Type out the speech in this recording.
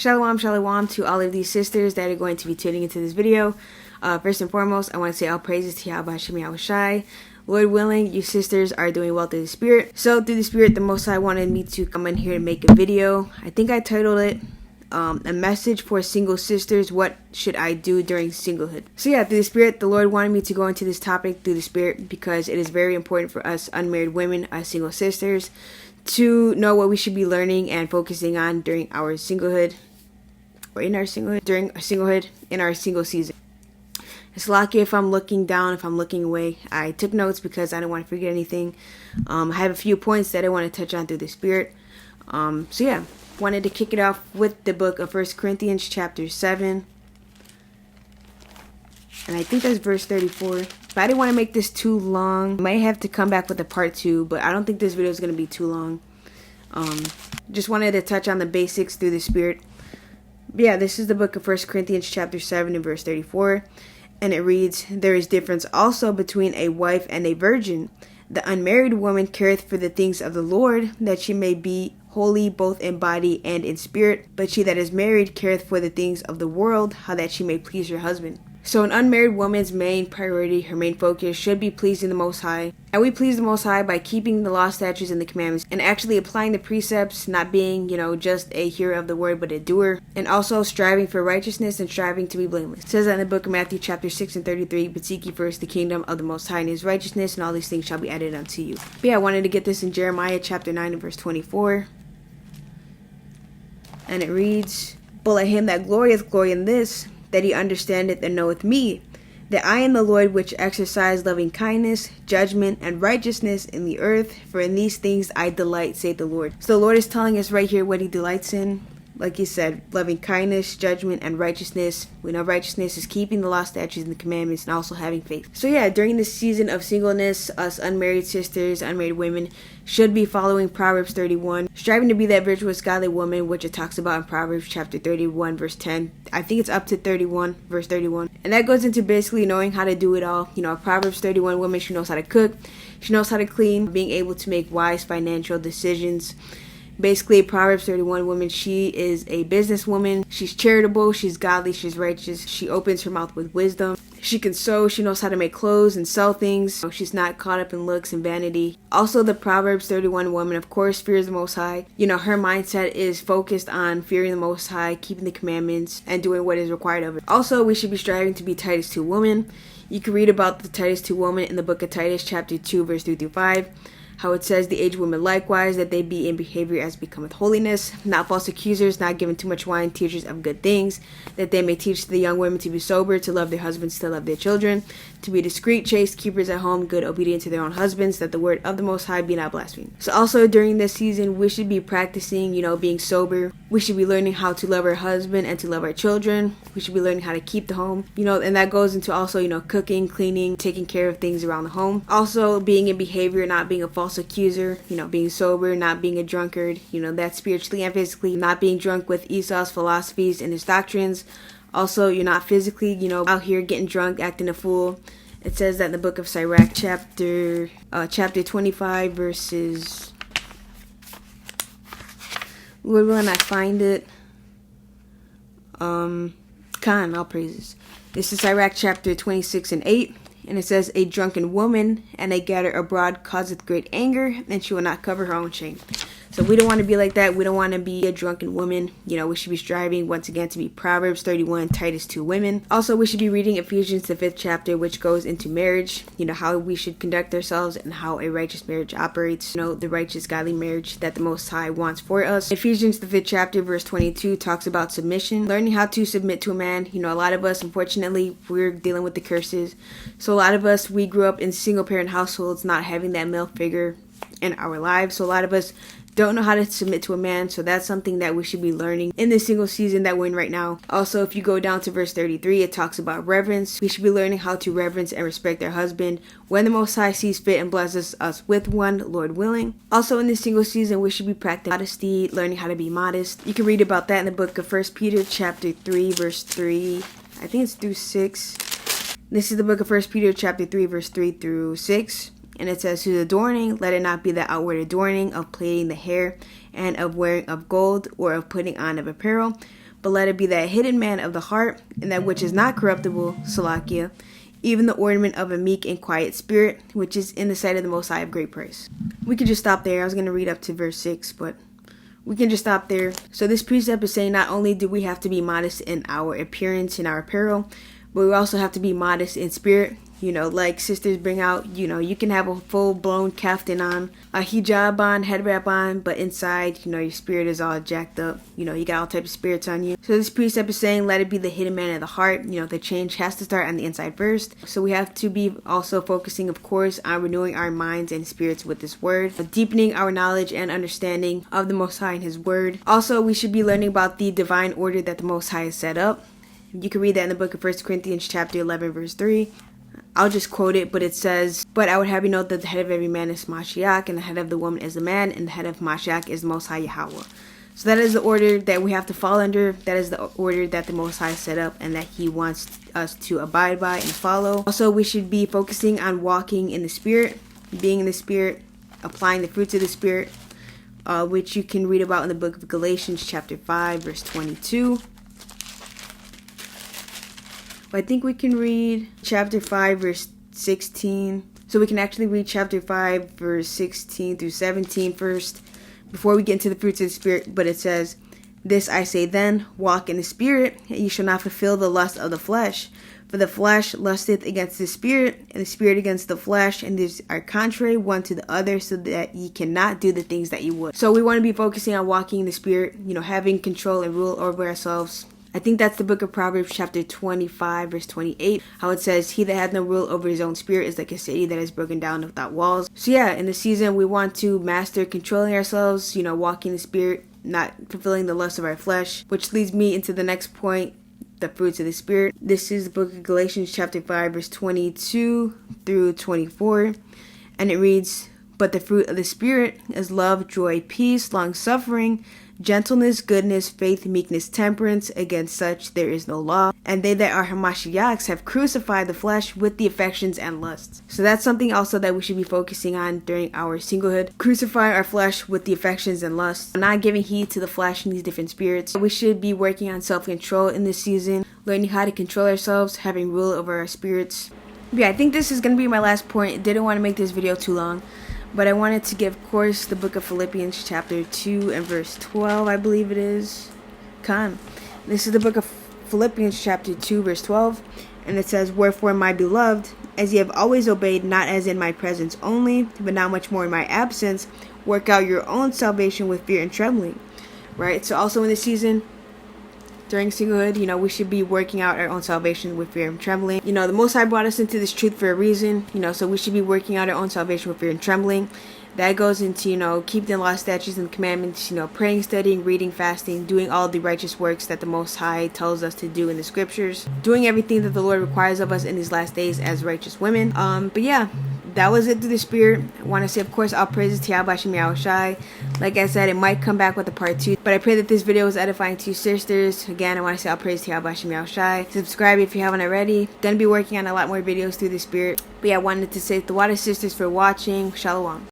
Shalom, shalom to all of these sisters that are going to be tuning into this video. First and foremost, I want to say all praises to Bahasham, YAHAWASHI. Lord willing, you sisters are doing well through the Spirit. So through the Spirit, the Most High wanted me to come in here and make a video. I think I titled it, a message for single sisters, what should I do during singlehood? So yeah, through the Spirit, the Lord wanted me to go into this topic through the Spirit because it is very important for us unmarried women, as single sisters, to know what we should be learning and focusing on during our singlehood, or in our singlehood, during our singlehood, in our single season. It's lucky if I'm looking down, if I'm looking away. I took notes because I don't want to forget anything. I have a few points that I want to touch on through the Spirit. So yeah, wanted to kick it off with the book of 1 Corinthians chapter 7. And I think that's verse 34. But I didn't want to make this too long. I might have to come back with a part 2, but I don't think this video is going to be too long. Just wanted to touch on the basics through the Spirit. But yeah, this is the book of 1 Corinthians chapter 7 and verse 34. And it reads, "There is difference also between a wife and a virgin. The unmarried woman careth for the things of the Lord, that she may be holy both in body and in spirit. But she that is married careth for the things of the world, how that she may please her husband." So an unmarried woman's main priority, her main focus, should be pleasing the Most High. And we please the Most High by keeping the law, statutes, and the commandments, and actually applying the precepts, not being, just a hearer of the word, but a doer. And also striving for righteousness and striving to be blameless. It says that in the book of Matthew chapter 6 and 33, "But seek ye first the kingdom of the Most High and his righteousness, and all these things shall be added unto you." But yeah, I wanted to get this in Jeremiah chapter 9 and verse 24. And it reads, "But let him that glorieth glory in this, that he understandeth and knoweth me, that I am the Lord which exercise loving kindness, judgment, and righteousness in the earth, for in these things I delight, saith the Lord." So the Lord is telling us right here what he delights in. Like he said, loving kindness, judgment, and righteousness. We know righteousness is keeping the law, statutes, and the commandments, and also having faith. So yeah, during this season of singleness, us unmarried sisters, unmarried women, should be following Proverbs 31, striving to be that virtuous, godly woman, which it talks about in Proverbs chapter 31, verse 10. I think it's up to 31, verse 31. And that goes into basically knowing how to do it all. A Proverbs 31 woman, she knows how to cook, she knows how to clean, being able to make wise financial decisions. Basically, a Proverbs 31 woman, she is a businesswoman. She's charitable, she's godly, she's righteous. She opens her mouth with wisdom. She can sew, she knows how to make clothes and sell things. She's not caught up in looks and vanity. Also, the Proverbs 31 woman, of course, fears the Most High. Her mindset is focused on fearing the Most High, keeping the commandments, and doing what is required of her. Also, we should be striving to be Titus 2 woman. You can read about the Titus 2 woman in the book of Titus, chapter 2, verse 3 through 5. How it says, "The aged women likewise, that they be in behavior as becometh holiness, not false accusers, not given too much wine, teachers of good things, that they may teach the young women to be sober, to love their husbands, to love their children, to be discreet, chaste, keepers at home, good, obedient to their own husbands, that the word of the Most High be not blasphemed." So also during this season, we should be practicing, being sober. We should be learning how to love our husband and to love our children. We should be learning how to keep the home, and that goes into also, cooking, cleaning, taking care of things around the home. Also being in behavior, not being a false accuser, being sober, not being a drunkard, that's spiritually and physically, not being drunk with Esau's philosophies and his doctrines. Also, you're not physically, out here getting drunk, acting a fool. It says that in the book of Sirach, chapter 25, verses, Lord willing, I find it, all praises. This is Sirach, chapter 26 and 8. And it says, "A drunken woman and a gatherer abroad causeth great anger, and she will not cover her own shame." So we don't want to be like that. We don't want to be a drunken woman. We should be striving, once again, to be Proverbs 31, Titus 2 women. Also, we should be reading Ephesians, the 5th chapter, which goes into marriage, how we should conduct ourselves and how a righteous marriage operates, the righteous, godly marriage that the Most High wants for us. Ephesians, the 5th chapter, verse 22, talks about submission, learning how to submit to a man. A lot of us, unfortunately, we're dealing with the curses. So a lot of us, we grew up in single-parent households, not having that male figure in our lives. So a lot of us don't know how to submit to a man, so that's something that we should be learning in this single season that we're in right now. Also, if you go down to verse 33, it talks about reverence. We should be learning how to reverence and respect our husband when the Most High sees fit and blesses us with one, Lord willing. Also, in this single season, we should be practicing modesty, learning how to be modest. You can read about that in the book of 1 Peter chapter 3, verse 3. I think it's through 6. This is the book of 1 Peter chapter 3, verse 3 through 6. And it says, "Whose adorning, let it not be the outward adorning of plaiting the hair and of wearing of gold or of putting on of apparel, but let it be that hidden man of the heart, and that which is not corruptible, Salakia, even the ornament of a meek and quiet spirit, which is in the sight of the Most High of great price. We could just stop there. I was going to read up to verse 6, but we can just stop there. So this precept is saying not only do we have to be modest in our appearance, in our apparel, but we also have to be modest in spirit. You know, like sisters bring out, you know, you can have a full-blown kaftan on, a hijab on, head wrap on, but inside, you know, your spirit is all jacked up. You know, you got all types of spirits on you. So this precept is saying, let it be the hidden man of the heart. You know, the change has to start on the inside first. So we have to be also focusing, of course, on renewing our minds and spirits with this word, deepening our knowledge and understanding of the Most High and His word. Also, we should be learning about the divine order that the Most High has set up. You can read that in the book of 1 Corinthians chapter 11, verse 3. I'll just quote it, but it says, "But I would have you know that the head of every man is Mashiach, and the head of the woman is the man, and the head of Mashiach is the Most High YAHAWAH." So that is the order that we have to fall under. That is the order that the Most High set up and that He wants us to abide by and follow. Also, we should be focusing on walking in the Spirit, being in the Spirit, applying the fruits of the Spirit, which you can read about in the book of Galatians chapter 5, verse 22. I think we can read chapter 5, verse 16. So we can actually read chapter 5, verse 16 through 17 first, before we get into the fruits of the Spirit. But it says, "This I say then, walk in the Spirit, and you shall not fulfill the lust of the flesh. For the flesh lusteth against the Spirit, and the Spirit against the flesh, and these are contrary one to the other, so that ye cannot do the things that ye would." So we want to be focusing on walking in the Spirit, you know, having control and rule over ourselves. I think that's the book of Proverbs chapter 25, verse 28, how it says, "He that hath no rule over his own spirit is like a city that is broken down without walls." So yeah, in the season, we want to master controlling ourselves, you know, walking in the Spirit, not fulfilling the lust of our flesh, which leads me into the next point, the fruits of the Spirit. This is the book of Galatians chapter 5, verse 22 through 24, and it reads, "But the fruit of the Spirit is love, joy, peace, long-suffering, gentleness, goodness, faith, meekness, temperance. Against such there is no law. And they that are Hamashiachs have crucified the flesh with the affections and lusts." So that's something also that we should be focusing on during our singlehood. Crucify our flesh with the affections and lusts. Not giving heed to the flesh and these different spirits. We should be working on self-control in this season. Learning how to control ourselves. Having rule over our spirits. Yeah, I think this is going to be my last point. Didn't want to make this video too long, but I wanted to give, of course, the book of Philippians chapter 2 and verse 12, I believe it is. This is the book of Philippians chapter 2, verse 12, and it says, "Wherefore, my beloved, as ye have always obeyed, not as in my presence only, but now much more in my absence, work out your own salvation with fear and trembling." Right? So also in this season, during singlehood, you know, we should be working out our own salvation with fear and trembling. You know, the Most High brought us into this truth for a reason, you know, so we should be working out our own salvation with fear and trembling. That goes into, you know, keeping the law, statutes, and commandments, you know, praying, studying, reading, fasting, doing all the righteous works that the Most High tells us to do in the scriptures, doing everything that the Lord requires of us in these last days as righteous women. But yeah, that was it through the Spirit. I want to say, of course, all praises to YAHAWASHI. Like I said, it might come back with a part 2, but I pray that this video was edifying to you sisters. Again, I want to say all praise to YAHAWASHI. Subscribe if you haven't already. Gonna be working on a lot more videos through the Spirit. But yeah, I wanted to say the water sisters for watching. Shalom.